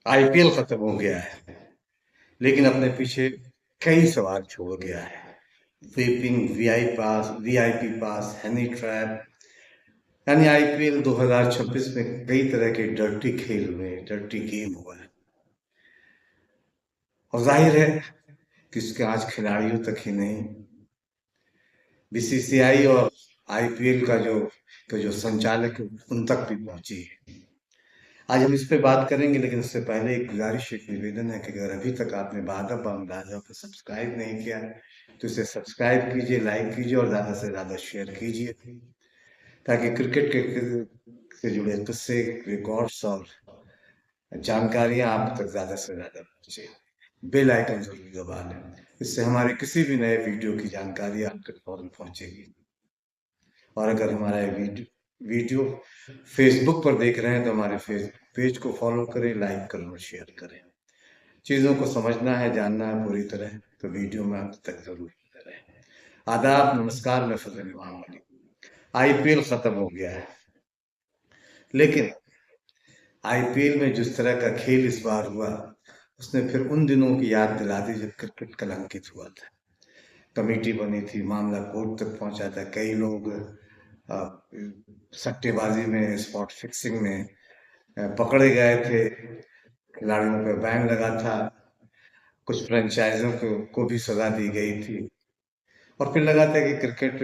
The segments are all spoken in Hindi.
आईपीएल खत्म हो गया है, लेकिन अपने पीछे कई सवाल छोड़ गया है। वेपिंग, वीआईपी पास, हनी ट्रैप, यानी आईपीएल 2026 में कई तरह के डर्टी खेल हुए, डर्टी गेम हुआ है। और जाहिर है कि इसके आज खिलाड़ियों तक ही नहीं, बीसीसीआई और आईपीएल का जो संचालक है, उन तक भी पहुंची है। आज हम इस पे बात करेंगे, लेकिन उससे पहले एक गुजारिश, एक निवेदन है कि अगर अभी तक आपने बादल राजा को सब्सक्राइब नहीं किया है तो इसे सब्सक्राइब कीजिए, लाइक कीजिए और ज़्यादा से ज़्यादा शेयर कीजिए, ताकि क्रिकेट के से जुड़े किस्से, रिकॉर्ड्स और जानकारियां आप तक ज़्यादा से ज़्यादा पहुंचे। बेल आइकन जरूर दबा लें, इससे हमारे किसी भी नए वीडियो की जानकारी आप तक फौरन पहुंचेगी। और अगर हमारा ये वीडियो फेसबुक पर देख रहे हैं तो हमारे फेस पेज को फॉलो करें, लाइक करें और शेयर करें। चीज़ों को समझना है, जानना है पूरी तरह, तो वीडियो में अंत तक जरूर बने रहें। आदाब, नमस्कार, मैं फजल इमाम अली। आईपीएल खत्म हो गया है, लेकिन आईपीएल में जिस तरह का खेल इस बार हुआ, उसने फिर उन दिनों की याद दिला दी जब क्रिकेट कलंकित हुआ था। कमेटी बनी थी, मामला कोर्ट तक पहुंचा था, कई लोग अ, सट्टेबाजी में, स्पॉट फिक्सिंग में पकड़े गए थे, खिलाड़ियों पर बैन लगा था, कुछ फ्रेंचाइजों को भी सजा दी गई थी। और फिर लगा था कि क्रिकेट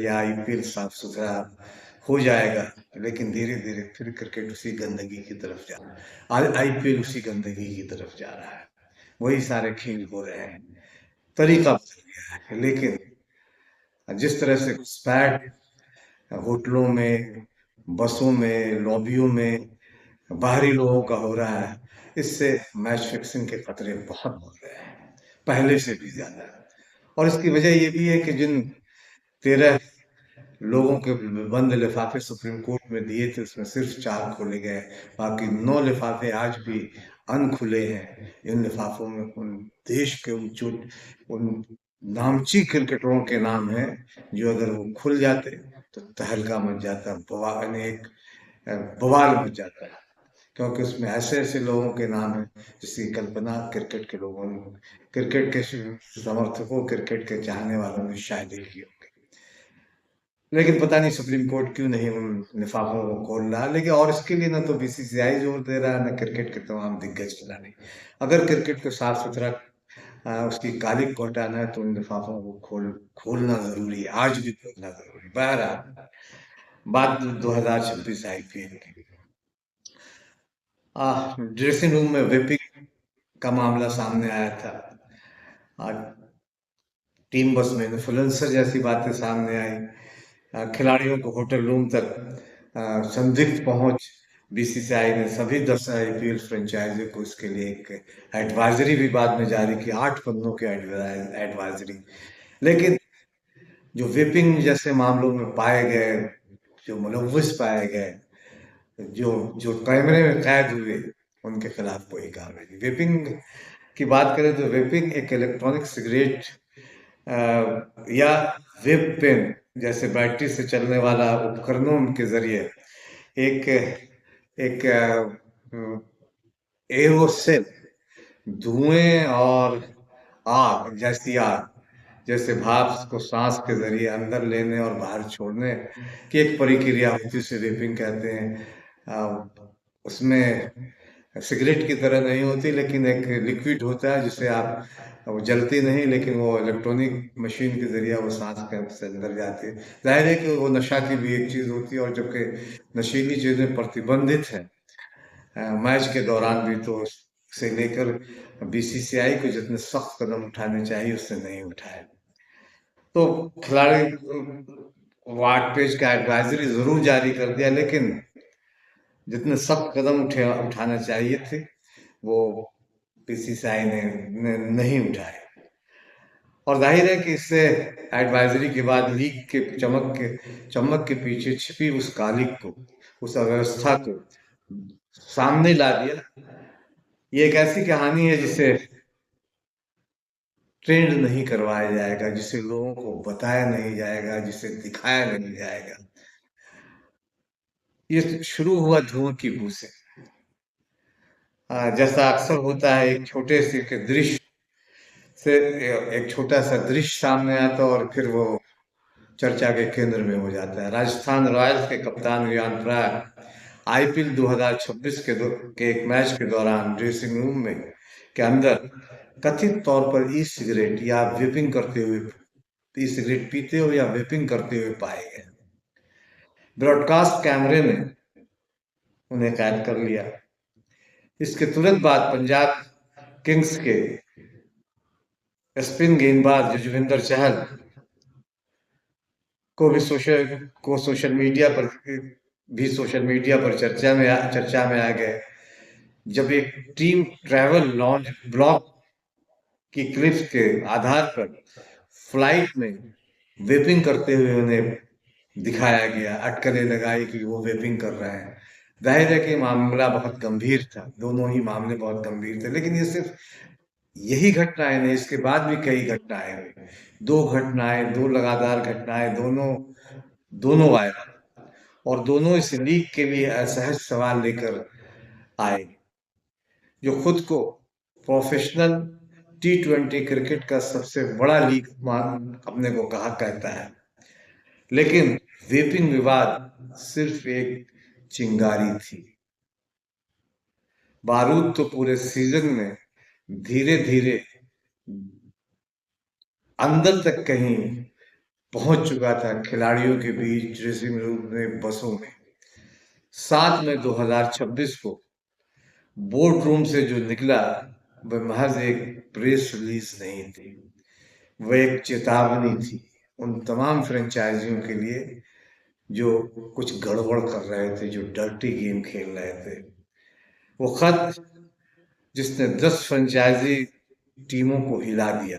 या आईपीएल साफ सुथरा हो जाएगा, लेकिन धीरे धीरे फिर क्रिकेट उसी गंदगी की तरफ जा रहा है, आईपीएल उसी गंदगी की तरफ जा रहा है। वही सारे खेल हो रहे हैं, तरीका बदल गया है। लेकिन जिस तरह से घुसपैठ होटलों में, बसों में, लॉबियों में बाहरी लोगों का हो रहा है, इससे मैच फिक्सिंग के खतरे बहुत बढ़ गए हैं, पहले से भी ज्यादा। और इसकी वजह ये भी है कि जिन 13 लोगों के बंद लिफाफे सुप्रीम कोर्ट में दिए थे, उसमें सिर्फ 4 खोले गए, बाकी 9 लिफाफे आज भी अनखुले हैं। इन लिफाफों में उन देश के उन नामची क्रिकेटरों के नाम हैं, जो अगर वो खुल जाते तो तहलका मच जाता, बवाल मच जाता है। क्योंकि उसमें ऐसे ऐसे लोगों के नाम हैं जिसकी कल्पना क्रिकेट के लोगों ने, क्रिकेट के समर्थकों, क्रिकेट के चाहने वालों ने शायद ही की होगी। लेकिन पता नहीं सुप्रीम कोर्ट क्यों नहीं उन लिफाफों को खोल रहा। लेकिन और इसके लिए ना तो बीसीसीआई जोर दे रहा है, ना क्रिकेट के तमाम दिग्गज खिलाड़ी। अगर क्रिकेट को साफ सुथरा उसकी कालिक को हटाना है तो उन लिफाफों को खोलना जरूरी है, आज भी खोलना जरूरी है। बहरहाल, बात 2026 आईपीएल की। ड्रेसिंग रूम में वेपिंग का मामला सामने आया था। आज टीम बस में इन्फ्लुएंसर जैसी बातें सामने आई। खिलाड़ियों को होटल रूम तक संदिग्ध पहुंच। बीसीसीआई ने सभी 10 आईपीएल फ्रेंचाइजी को इसके लिए एक एडवाइजरी भी बाद में जारी की, 8 पन्नों की एडवाइजरी। लेकिन जो वेपिंग जैसे मामलों में पाए गए, जो मुलव्विस पाए गए, जो जो कैमरे में कैद हुए, उनके खिलाफ कोई कार्रवाई नहीं। वेपिंग की बात करें तो वेपिंग एक इलेक्ट्रॉनिक सिगरेट या वेब पेन जैसे बैटरी से चलने वाला उपकरणों के जरिए एक एक एरोसेल, धुएं और आग जैसी आग, जैसे भाप को सांस के जरिए अंदर लेने और बाहर छोड़ने की एक प्रक्रिया होती है, उसे वेपिंग कहते हैं। उसमें सिगरेट की तरह नहीं होती, लेकिन एक लिक्विड होता है जिसे आप, वो जलती नहीं, लेकिन वो इलेक्ट्रॉनिक मशीन के जरिए वो सांस के से अंदर जाती है। जाहिर है कि वो नशा की भी एक चीज होती है, और जबकि नशीली चीजें प्रतिबंधित है मैच के दौरान भी, तो से लेकर बीसीसीआई को जितने सख्त कदम उठाने चाहिए उससे नहीं उठाए। तो खिलाड़ी वाट पेज का एडवाइजरी जरूर जारी कर दिया, लेकिन जितने सख्त कदम उठाना चाहिए थे वो बीसीसीआई ने नहीं उठाए। और जाहिर है कि इससे एडवाइजरी के बाद लीग के चमक के पीछे छिपी उस कालिक को, उस अव्यवस्था को सामने ला दिया। ये एक ऐसी कहानी है जिसे ट्रेंड नहीं करवाया जाएगा, जिसे लोगों को बताया नहीं जाएगा, जिसे दिखाया नहीं जाएगा। ये शुरू हुआ धुआं की बू से। जैसा अक्सर होता है, एक छोटे से के दृश्य से एक छोटा सा दृश्य सामने आता है और फिर वो चर्चा के केंद्र में हो जाता है। राजस्थान रॉयल्स के कप्तान रियान पराग आईपीएल 2026 के एक मैच के दौरान ड्रेसिंग रूम में के अंदर कथित तौर पर ई सिगरेट या वेपिंग करते हुए ई सिगरेट पीते हुए या वेपिंग करते हुए पाए गए। ब्रॉडकास्ट कैमरे ने उन्हें कैद कर लिया। इसके तुरंत बाद पंजाब किंग्स के स्पिन गेंदबाज युजवेंद्र चहल को भी सोशल मीडिया पर चर्चा में आ गए जब एक टीम ट्रैवल लॉन्च ब्लॉग की क्लिप्स के आधार पर फ्लाइट में वेपिंग करते हुए उन्हें दिखाया गया, अटकलें लगाई कि वो वेपिंग कर रहे हैं। जाहिर है कि मामला बहुत गंभीर था, दोनों ही मामले बहुत गंभीर थे, लेकिन ये सिर्फ यही घटनाएं नहीं, इसके बाद भी कई घटनाएं हुई। दो लगातार घटनाएं, दोनों दोनों वायरल, और दोनों इस लीग के लिए असहज सवाल लेकर आए, जो खुद को प्रोफेशनल T20 क्रिकेट का सबसे बड़ा लीग अपने को कहा कहता है। लेकिन वेपिंग विवाद सिर्फ एक चिंगारी थी। बारूद तो पूरे सीजन में धीरे धीरे अंदर तक कहीं पहुंच चुका था, खिलाड़ियों के बीच, ड्रेसिंग रूम में, बसों में। 7 मई 2026 को बोर्ड रूम से जो निकला वह महज एक प्रेस रिलीज नहीं थी, वह एक चेतावनी थी उन तमाम फ्रेंचाइजियों के लिए जो कुछ गड़बड़ कर रहे थे, जो डर्टी गेम खेल रहे थे। वो खत जिसने 10 फ्रेंचाइजी टीमों को हिला दिया।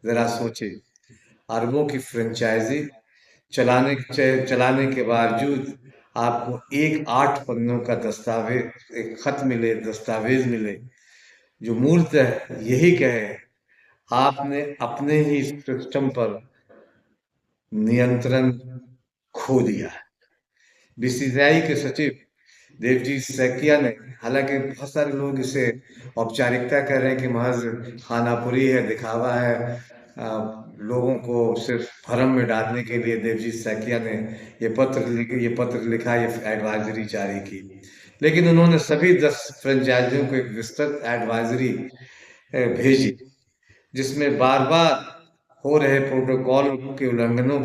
जरा सोचे, अरबों की फ्रेंचाइजी चलाने के बावजूद आपको एक 8 पन्नों का दस्तावेज, एक खत मिले, दस्तावेज मिले, जो मूलतः यही कहे आपने अपने ही सिस्टम पर नियंत्रण खो दिया। बीसीसीआई के सचिव देवजीत सैकिया ने, हालांकि बहुत सारे लोग इसे औपचारिकता कह रहे हैं कि महज खानापुरी है, दिखावा है, लोगों को सिर्फ भ्रम में डालने के लिए देवजीत सैकिया ने ये पत्र लिखा, ये एडवाइजरी जारी की। लेकिन उन्होंने सभी 10 फ्रेंचाइजियों को एक विस्तृत एडवाइजरी भेजी, जिसमें बार बार हो रहे प्रोटोकॉल के उल्लंघनों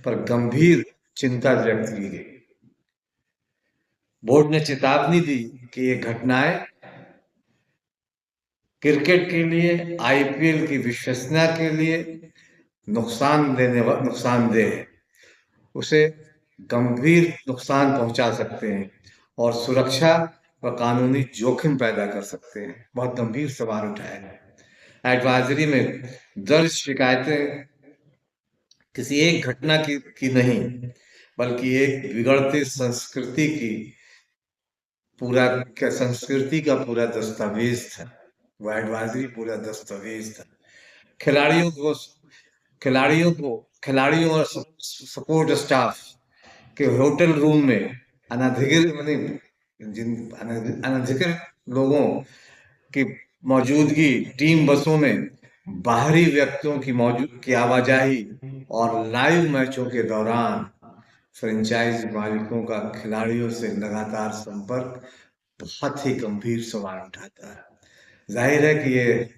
पर गंभीर चिंता व्यक्त की गई। बोर्ड ने चेतावनी दी कि ये घटनाएं क्रिकेट के लिए, आईपीएल की विश्वसनीयता के लिए नुकसानदेह है, उसे गंभीर नुकसान पहुंचा सकते हैं और सुरक्षा व कानूनी जोखिम पैदा कर सकते हैं। बहुत गंभीर सवाल उठाए हैं। एडवाइजरी में दर्ज शिकायतें किसी एक घटना की नहीं, बल्कि एक बिगड़ती संस्कृति का पूरा दस्तावेज था। वो एडवाइजरी पूरा दस्तावेज था। खिलाड़ियों को खिलाड़ियों और सपोर्ट स्टाफ के होटल रूम में अनधिकृत लोगों की मौजूदगी, टीम बसों में बाहरी व्यक्तियों की आवाजाही और लाइव मैचों के दौरान फ्रेंचाइज मालिकों का खिलाड़ियों से लगातार संपर्क बहुत ही गंभीर सवाल उठाता है। जाहिर है कि ये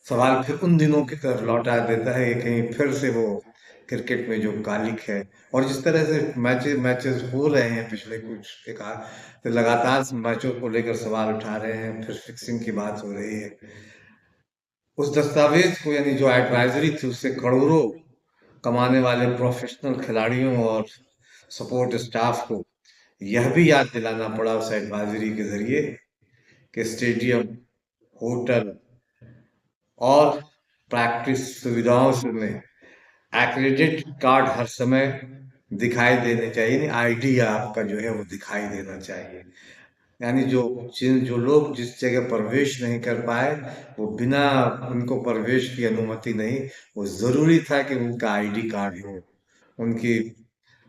सवाल फिर उन दिनों की तरफ लौटा देता है कि कहीं फिर से वो क्रिकेट में जो कालिक है, और जिस तरह से मैचेस हो रहे हैं पिछले कुछ एक तो लगातार मैचों को लेकर सवाल उठा रहे हैं, फिर फिक्सिंग की बात हो रही है। उस दस्तावेज को, यानी जो एडवाइजरी थी, उससे करोड़ों कमाने वाले प्रोफेशनल खिलाड़ियों और सपोर्ट स्टाफ को यह भी याद दिलाना पड़ा उस एडवाइजरी के जरिए कि स्टेडियम, होटल और प्रैक्टिस सुविधाओं में एक्रेडिट कार्ड हर समय दिखाई देने चाहिए, आईडी आपका जो है वो दिखाई देना चाहिए। यानी जो लोग जिस जगह प्रवेश नहीं कर पाए, वो बिना उनको प्रवेश की अनुमति नहीं, वो जरूरी था कि उनका आईडी कार्ड हो, उनकी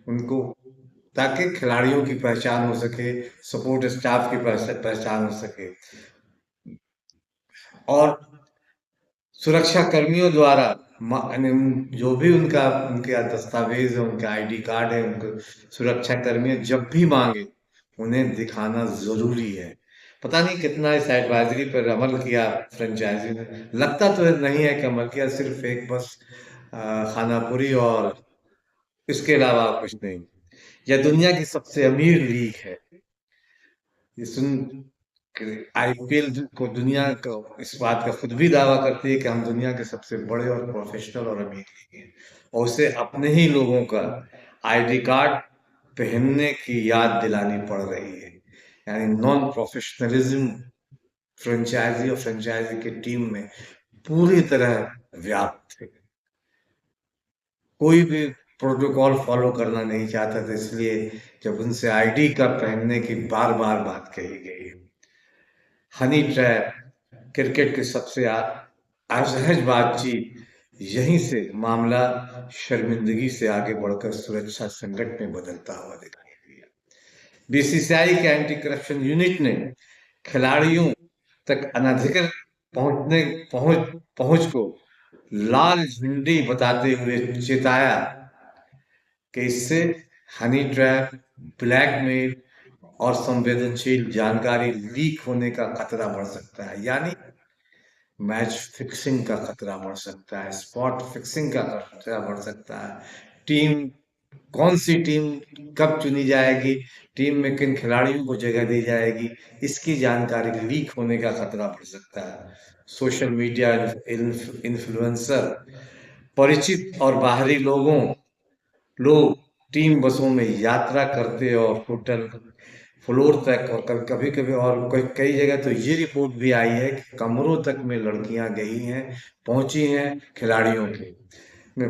उनको, ताकि खिलाड़ियों की पहचान हो सके, सपोर्ट स्टाफ की पहचान हो सके। और सुरक्षा कर्मियों द्वारा यानी जो भी उनके दस्तावेज है, उनका आईडी कार्ड है, उनको सुरक्षा कर्मी जब भी मांगे उन्हें दिखाना जरूरी है। पता नहीं कितना इस एडवाइजरी पर अमल किया फ्रेंचाइजी ने। लगता तो नहीं है कि अमल किया, सिर्फ एक बस खानापुरी और इसके अलावा कुछ नहीं। यह दुनिया की सबसे अमीर लीग है। ये सुन आईपीएल को दुनिया को इस बात का खुद भी दावा करती है कि हम दुनिया के सबसे बड़े और प्रोफेशनल और अमीर लीग हैं, और उसे अपने ही लोगों का आईडी कार्ड पहनने की याद दिलानी पड़ रही है। यानी नॉन प्रोफेशनलिज्म फ्रेंचाइजी और फ्रेंचाइजी की टीम में पूरी तरह व्याप्त है। कोई भी प्रोटोकॉल फॉलो करना नहीं चाहता था, इसलिए जब उनसे आईडी का पहनने की बार बार बात कही गई। हनी ट्रैप क्रिकेट की सबसे असहज बातचीत यहीं से मामला शर्मिंदगी से आगे बढ़कर सुरक्षा संकट में बदलता हुआ दिखाई दिया। बीसीसीआई के एंटी करप्शन यूनिट ने खिलाड़ियों तक अनधिकृत पहुंच पहुंच को लाल झंडी बताते हुए चेताया कि इससे हनी ट्रैप, ब्लैकमेल और संवेदनशील जानकारी लीक होने का खतरा बढ़ सकता है। यानी मैच फिक्सिंग का खतरा बढ़ सकता है, स्पॉट फिक्सिंग का खतरा बढ़ सकता है, टीम कौन सी टीम कब चुनी जाएगी, टीम में किन खिलाड़ियों को जगह दी जाएगी, इसकी जानकारी लीक होने का खतरा बढ़ सकता है। सोशल मीडिया इन्फ्लुएंसर, परिचित और बाहरी लोग टीम बसों में यात्रा करते और होटल फ्लोर तक, और कभी कभी और कई जगह तो ये रिपोर्ट भी आई है कि कमरों तक में लड़कियां गई हैं, पहुंची हैं खिलाड़ियों के में।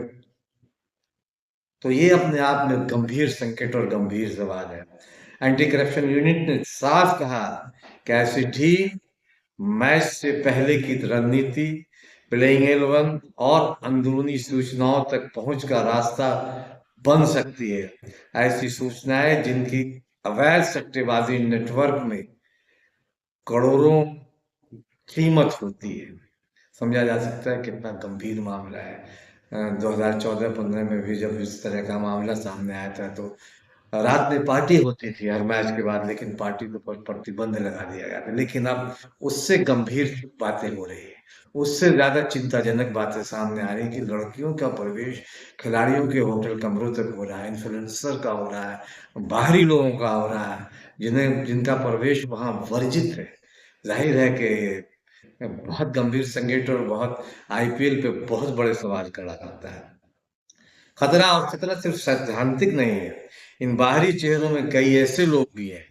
तो ये अपने आप में गंभीर संकट और गंभीर सवाल है। एंटी करप्शन यूनिट ने साफ कहा कि ऐसी ढील मैच से पहले की रणनीति, प्लेइंग 11 और अंदरूनी सूचनाओं तक पहुंच का रास्ता बन सकती है। ऐसी सूचनाएं जिनकी अवैध सट्टेबाजी नेटवर्क में करोड़ों कीमत होती है। समझा जा सकता है कितना गंभीर मामला है। 2014-15 में भी जब इस तरह का मामला सामने आया था, तो रात में पार्टी होती थी हर मैच के बाद, लेकिन पार्टी के ऊपर प्रतिबंध लगा दिया गया था। लेकिन अब उससे गंभीर बातें हो रही है, उससे ज्यादा चिंताजनक बातें सामने आ रही हैं कि लड़कियों का प्रवेश खिलाड़ियों के होटल कमरों तक हो रहा है, इन्फ्लुएंसर का हो रहा है, बाहरी लोगों का हो रहा है, जिनका प्रवेश वहां वर्जित है। जाहिर है कि बहुत गंभीर संकट और बहुत आईपीएल पे बहुत बड़े सवाल खड़ा करता है। खतरा, और खतरा सिर्फ सैद्धांतिक नहीं है। इन बाहरी चेहरों में कई ऐसे लोग भी हैं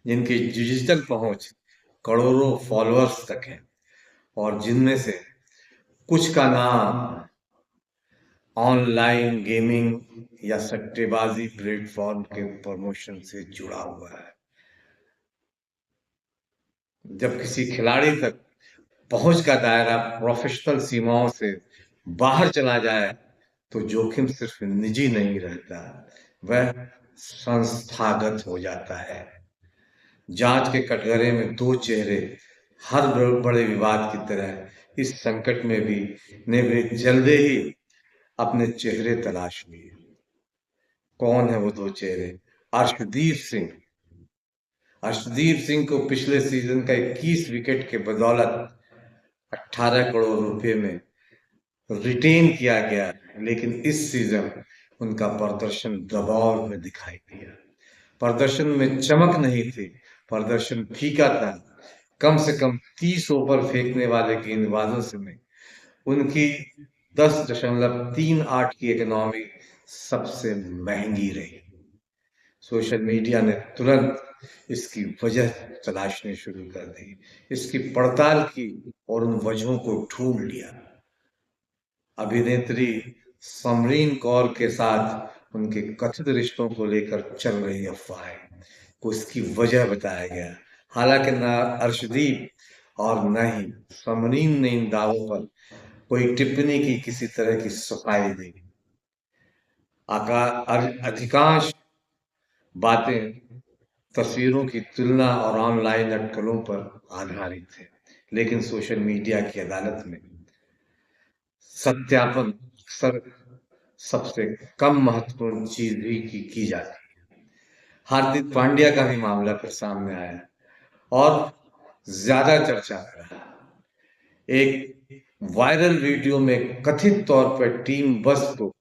जिनकी डिजिटल पहुंच करोड़ों फॉलोअर्स तक है, और जिनमें से कुछ का नाम ऑनलाइन गेमिंग या सट्टेबाजी प्लेटफॉर्म के प्रमोशन से जुड़ा हुआ है। जब किसी खिलाड़ी तक पहुंच का दायरा प्रोफेशनल सीमाओं से बाहर चला जाए, तो जोखिम सिर्फ निजी नहीं रहता, वह संस्थागत हो जाता है। जांच के कटघरे में दो चेहरे, हर बड़े विवाद की तरह इस संकट में भी ने भी जल्दी ही अपने चेहरे तलाश लिए। कौन है वो दो चेहरे? अर्शदीप सिंह। अर्शदीप सिंह को पिछले सीजन का 21 विकेट के बदौलत 18 करोड़ रुपए में रिटेन किया गया, लेकिन इस सीजन उनका प्रदर्शन दबाव में दिखाई दिया। प्रदर्शन में चमक नहीं थी, प्रदर्शन फीका था। कम से कम 30 ओवर फेंकने वाले गेंदबाजों से में उनकी 10.38 की इकोनॉमी सबसे महंगी रही। सोशल मीडिया ने तुरंत इसकी वजह तलाशनी शुरू कर दी, इसकी पड़ताल की और उन वजहों को ढूंढ लिया। अभिनेत्री समरीन कौर के साथ उनके कथित रिश्तों को लेकर चल रही अफवाहें को इसकी वजह बताया गया। हालांकि न अर्शदीप और न ही समरीन ने इन दावों पर कोई टिप्पणी की, किसी तरह की सफाई दी। अधिकांश बातें तस्वीरों की तुलना और ऑनलाइन अटकलों पर आधारित है। लेकिन सोशल मीडिया की अदालत में सत्यापन सर सबसे कम महत्वपूर्ण चीज भी की जाती है। हार्दिक पांड्या का भी मामला फिर सामने आया और ज्यादा चर्चा में रहा। एक वायरल वीडियो में कथित तौर पर टीम बस को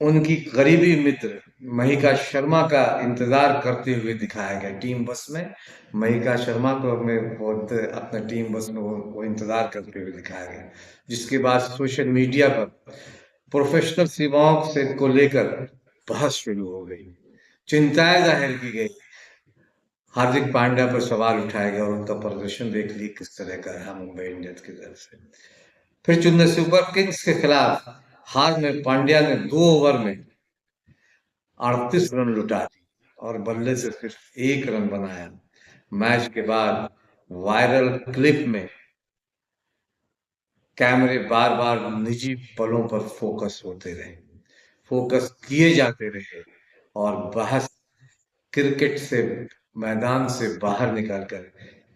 उनकी करीबी मित्र महिका शर्मा का इंतजार करते हुए दिखाया गया। टीम बस में महिका शर्मा को में बहुत अपना टीम बस में वो इंतजार करते हुए दिखाया गया, जिसके बाद सोशल मीडिया पर प्रोफेशनल सेवाओं से को लेकर बहस शुरू हो गई, चिंताएं जाहिर की गई, हार्दिक पांड्या पर सवाल उठाया गया और उनका प्रदर्शन देख ली किस तरह का रहा मुंबई इंडियंस की तरफ से। फिर चेन्नई सुपर किंग्स के खिलाफ हार में पांड्या ने 2 ओवर में 38 रन लुटा दी और बल्ले से सिर्फ 1 रन बनाया। मैच के बाद वायरल क्लिप में कैमरे बार बार निजी पलों पर फोकस होते रहे, फोकस किए जाते रहे और बहस क्रिकेट से मैदान से बाहर निकलकर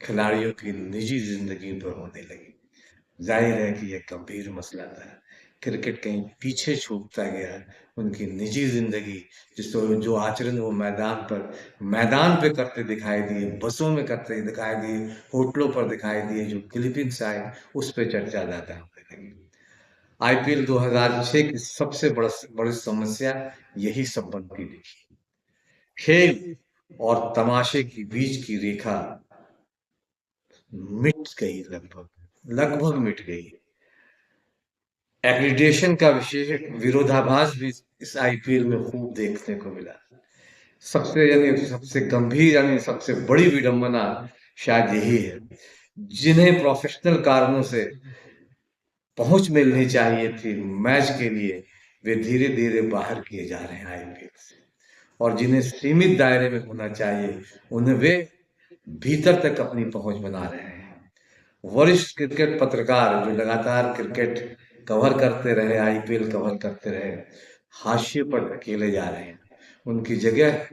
खिलाड़ियों की निजी जिंदगी पर होने लगी। जाहिर है कि यह गंभीर मसला था। क्रिकेट कहीं पीछे छूटता गया, उनकी निजी जिंदगी जिसको जो आचरण वो मैदान पे करते दिखाई दिए, बसों में करते दिखाई दिए, होटलों पर दिखाई दिए, जो क्लिपिंग्स आए उस पर चर्चा ज्यादा होने लगी। आईपीएल 2006 की सबसे बड़ी समस्या यही सब बनती दिखी। खेल और तमाशे के बीच की रेखा मिट गई, लगभग लगभग मिट गई। एक्रीडिटेशन का विशेष विरोधाभास भी इस आईपीएल में खूब देखने को मिला। सबसे गंभीर यानी सबसे बड़ी विडंबना शायद यही है, जिन्हें प्रोफेशनल कारणों से पहुंच मिलनी चाहिए थी मैच के लिए, वे धीरे धीरे बाहर किए जा रहे हैं आईपीएल से, और जिन्हें सीमित दायरे में होना चाहिए उन्हें वे भीतर तक अपनी पहुंच बना रहे हैं। वरिष्ठ क्रिकेट पत्रकार जो लगातार क्रिकेट कवर करते रहे, आईपीएल कवर करते रहे, हाशिए पर धकेले जा रहे हैं। उनकी जगह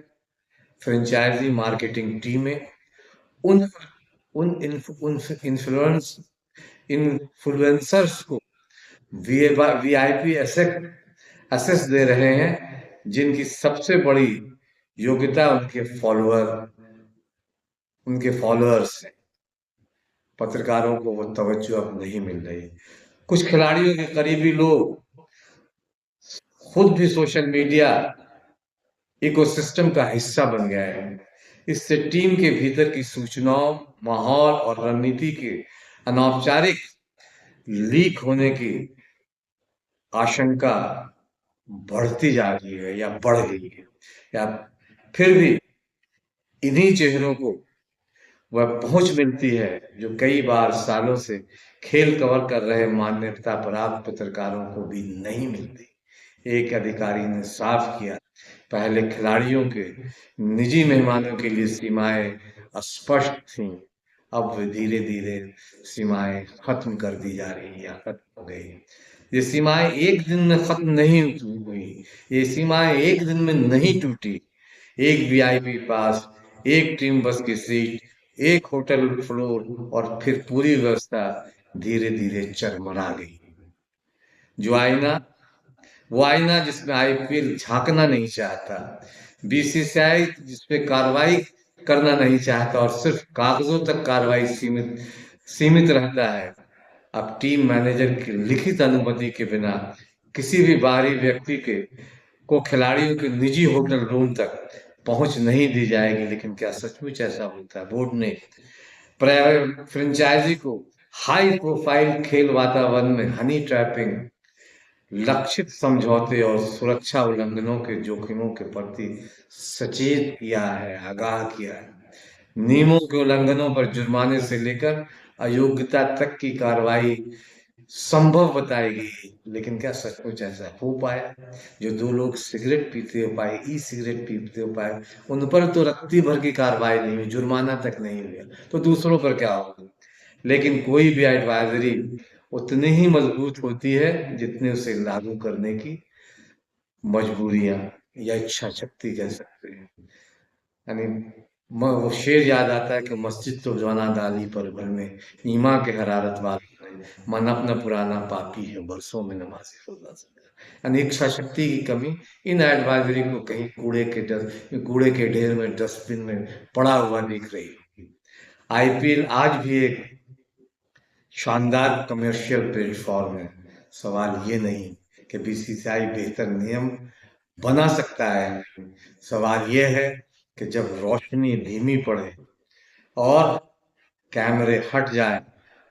फ्रेंचाइजी मार्केटिंग टीमें उन उन इन्फ्लुएंस इन्फ्लुएंसर्स को वीआईपी एसेस दे रहे हैं, जिनकी सबसे बड़ी योग्यता उनके फॉलोअर्स हैं। पत्रकारों को वो तवज्जो अब नहीं मिल रही। कुछ खिलाड़ियों के करीबी लोग खुद भी सोशल मीडिया इकोसिस्टम का हिस्सा बन गए हैं। इससे टीम के भीतर की सूचनाओं, माहौल और रणनीति के अनौपचारिक लीक होने की आशंका बढ़ती जा रही है या बढ़ गई है। या फिर भी इन्हीं चेहरों को वह पहुंच मिलती है जो कई बार सालों से खेल कवर कर रहे मान्यता प्राप्त पत्रकारों को भी नहीं मिलती। एक अधिकारी ने साफ किया, पहले खिलाड़ियों के निजी मेहमानों के लिए सीमाएं स्पष्ट थीं, अब धीरे धीरे सीमाएं खत्म कर दी जा रही या खत्म हो गई। ये सीमाएं एक दिन में खत्म नहीं हुई, ये सीमाएं एक दिन में नहीं टूटी। एक वीआईपी पास, एक टीम बस की सीट, एक होटल फ्लोर और फिर पूरी व्यवस्था धीरे धीरे चरमरा गई। जो आईना वो आईना जिसमें आईपीएल झांकना नहीं चाहता, बीसीसीआई जिसपे कार्रवाई करना नहीं चाहता और सिर्फ कागजों तक कार्रवाई सीमित रहता है, अब टीम मैनेजर की लिखित अनुमति के बिना किसी भी बाहरी व्यक्ति को खिलाड़ियों के निजी होटल रूम तक पहुंच नहीं दी जाएगी। लेकिन क्या सचमुच ऐसा होता है? बोर्ड ने फ्रेंचाइजी को हाई प्रोफाइल खेल वातावरण में हनी ट्रैपिंग, लक्षित समझौते और सुरक्षा उल्लंघनों के जोखिमों के प्रति सचेत किया है, आगाह किया है। नियमों के उल्लंघनों पर जुर्माने से लेकर अयोग्यता तक की कार्रवाई संभव बताई गई। लेकिन क्या सचमुच ऐसा हो पाया? जो 2 लोग सिगरेट पीते हो पाए, ई सिगरेट पीते हो पाए, उन पर तो रत्ती भर की कार्रवाई नहीं हुई, जुर्माना तक नहीं हुआ, तो दूसरों पर क्या होगा? लेकिन कोई भी एडवाइजरी उतनी ही मजबूत होती है जितने उसे लागू करने की मजबूरियां या इच्छा शक्ति कह सकते हैं। यानी वो शेर याद आता है कि मस्जिद तो जवाना डाली पर घर में ईमा के हरारत वाला है, मन अपना पुराना पापी है बरसों में नमाज़ी खुदा से। यानी इच्छा शक्ति की कमी इन एडवाइजरी को कहीं कूड़े के ढेर में डस्टबिन में पड़ा हुआ दिख रही है। आईपीएल आज भी एक शानदार कमर्शियल प्लेटफॉर्म है। सवाल ये नहीं कि बीसीसीआई बेहतर नियम बना सकता है, सवाल ये है कि जब रोशनी धीमी पड़े और कैमरे हट जाए,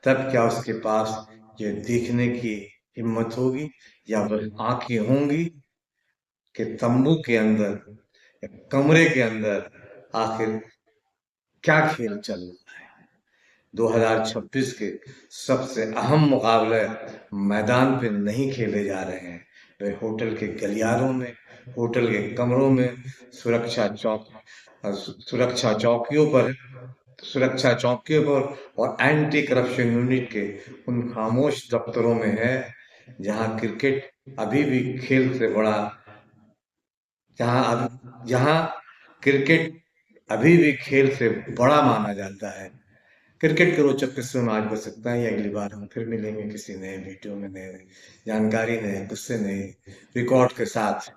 तब क्या उसके पास ये देखने की हिम्मत होगी या वह आंखें होंगी कि तंबू के अंदर या कमरे के अंदर आखिर क्या खेल चल रहा है। 2026 के सबसे अहम मुकाबले मैदान पे नहीं खेले जा रहे हैं, वे होटल के गलियारों में, होटल के कमरों में, सुरक्षा चौक सुरक्षा चौकियों पर सुरक्षा चौकियों पर और एंटी करप्शन यूनिट के उन खामोश दफ्तरों में है, जहां क्रिकेट अभी भी खेल से बड़ा जहां क्रिकेट अभी भी खेल से बड़ा माना जाता है। क्रिकेट के रोचक किस्सों में आज बच सकता है। अगली बार हम फिर मिलेंगे किसी नए वीडियो में, नए जानकारी, नए किस्से, नए रिकॉर्ड के साथ।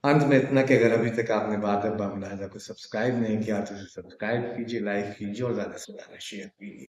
अंत में इतना कि अगर अभी तक आपने बादल बांग्लादेश को सब्सक्राइब नहीं किया तो सब्सक्राइब कीजिए, लाइक कीजिए और ज़्यादा से ज़्यादा शेयर कीजिए।